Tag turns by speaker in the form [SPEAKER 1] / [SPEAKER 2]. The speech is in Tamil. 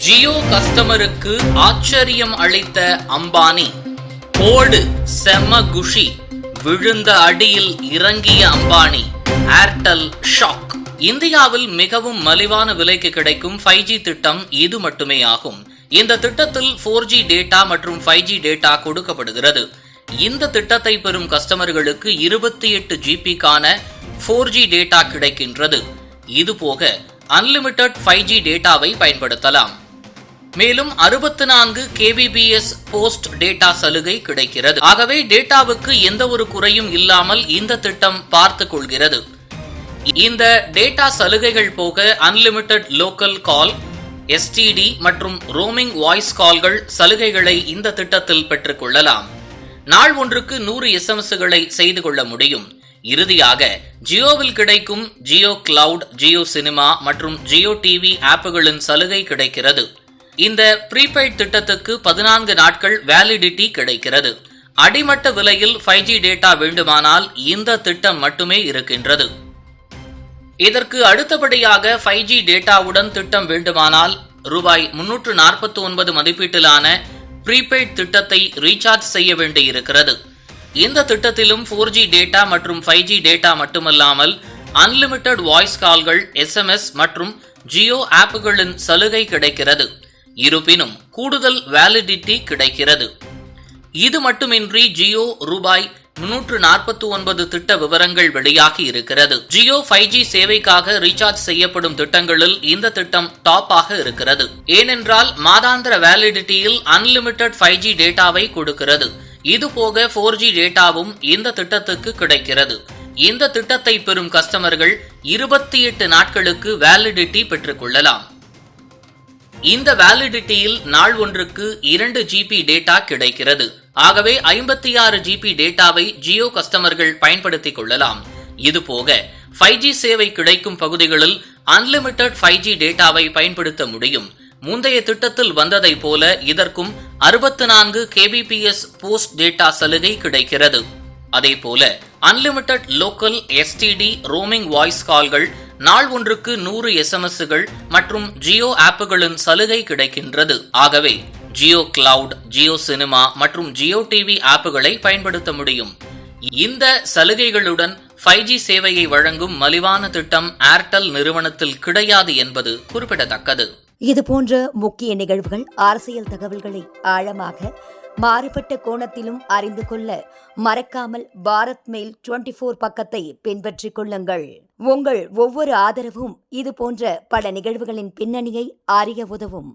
[SPEAKER 1] ஜியோ கஸ்டமருக்கு ஆச்சரியம் அளித்த அம்பானி. போடு செம குஷி, விழுந்த அடியில் இறங்கிய அம்பானி. Airtel shock. இந்தியாவில் மிகவும் மலிவான விலைக்கு கிடைக்கும் 5G திட்டம் இது மட்டுமே ஆகும். இந்த திட்டத்தில் 4G டேட்டா மற்றும் 5G டேட்டா கொடுக்கப்படுகிறது. இந்த திட்டத்தை பெறும் கஸ்டமர்களுக்கு 28 ஜிபிக்கான 4G டேட்டா கிடைக்கின்றது. இதுபோக அன்லிமிட்டட் 5G டேட்டாவை பயன்படுத்தலாம். மேலும் 64 kbps போஸ்ட் டேட்டா சலுகை கிடைக்கிறது. ஆகவே டேட்டாவுக்கு எந்த ஒரு குறையும் இல்லாமல் இந்த திட்டம் பார்த்துக் கொள்கிறது. இந்த டேட்டா சலுகைகள் போக அன்லிமிட்டட் லோக்கல் கால், STD மற்றும் ரோமிங் வாய்ஸ் கால்கள் சலுகைகளை இந்த திட்டத்தில் பெற்றுக் கொள்ளலாம். நாள் ஒன்றுக்கு 100 SMSகளை செய்து கொள்ள முடியும். இறுதியாக ஜியோவில் கிடைக்கும் ஜியோ கிளவுட், ஜியோ சினிமா மற்றும் ஜியோ டிவி ஆப்புகளின் சலுகை கிடைக்கிறது. இந்த ப்ரீபெய்ட் திட்டத்துக்கு 14 நாட்கள் வேலிடிட்டி கிடைக்கிறது. அடிமட்ட விலையில் 5G டேட்டா வேண்டுமானால் இந்த திட்டம் மட்டுமே இருக்கின்றது. இதற்கு அடுத்தபடியாக 5G டேட்டாவுடன் திட்டம் வேண்டுமானால் ரூபாய் 349 மதிப்பீட்டிலான ப்ரீபெய்ட் திட்டத்தை ரீசார்ஜ் செய்ய வேண்டியிருக்கிறது. இந்த திட்டத்திலும் 4G டேட்டா மற்றும் 5G டேட்டா மட்டுமல்லாமல் அன்லிமிட்டட் வாய்ஸ் கால்கள், SMS மற்றும் ஜியோ ஆப்புகளின் சலுகை கிடைக்கிறது. இருப்பினும் கூடுதல் வேலிடிட்டி கிடைக்கிறது. இது மட்டுமின்றி ஜியோ ரூபாய் 349 திட்ட விவரங்கள் வெளியாகி இருக்கிறது. ஜியோ 5G சேவைக்காக ரீசார்ஜ் செய்யப்படும் திட்டங்களில் இந்த திட்டம் டாப்பாக இருக்கிறது. ஏனென்றால் மாதாந்திர வேலிடிட்டியில் அன்லிமிட்டட் 5G டேட்டாவை கொடுக்கிறது. இதுபோக 4G டேட்டாவும் இந்த திட்டத்துக்கு கிடைக்கிறது. இந்த திட்டத்தை பெறும் கஸ்டமர்கள் 28 நாட்களுக்கு வேலிடிட்டி பெற்றுக் கொள்ளலாம். இந்த வேலிடிட்டியில் நாள் ஒன்றுக்கு 2 GB டேட்டா கிடைக்கிறது. ஆகவே 56 GB டேட்டாவை ஜியோ கஸ்டமர்கள் பயன்படுத்திக் கொள்ளலாம். இதுபோக 5G சேவை கிடைக்கும் பகுதிகளில் அன்லிமிட்டட் 5G டேட்டாவை பயன்படுத்த முடியும். முந்தைய திட்டத்தில் வந்ததை போல இதற்கும் 64 kbps போஸ்ட் டேட்டா சலுகை கிடைக்கிறது. அதேபோல unlimited local, STD, roaming voice கால்கள், நாள் ஒன்றுக்கு 100 SMSகள் மற்றும் ஜியோ ஆப்புகளின் சலுகை கிடைக்கின்றது. ஆகவே ஜியோ கிளவுட், ஜியோ சினிமா மற்றும் ஜியோ டிவி ஆப்புகளை பயன்படுத்த முடியும். இந்த சலுகைகளுடன் 5G சேவையை வழங்கும் மலிவான திட்டம் ஏர்டெல் நிறுவனத்தில் கிடையாது என்பது குறிப்பிடத்தக்கது.
[SPEAKER 2] இதுபோன்ற முக்கிய நிகழ்வுகள், அரசியல் தகவல்களை ஆழமாக மாறுபட்ட கோணத்திலும் அறிந்து கொள்ள மறக்காமல் பாரத் மெயில் 24 பக்கத்தை பின்பற்றிக் கொள்ளுங்கள். உங்கள் ஒவ்வொரு ஆதரவும் இதுபோன்ற பல நிகழ்வுகளின் பின்னணியை அறிய உதவும்.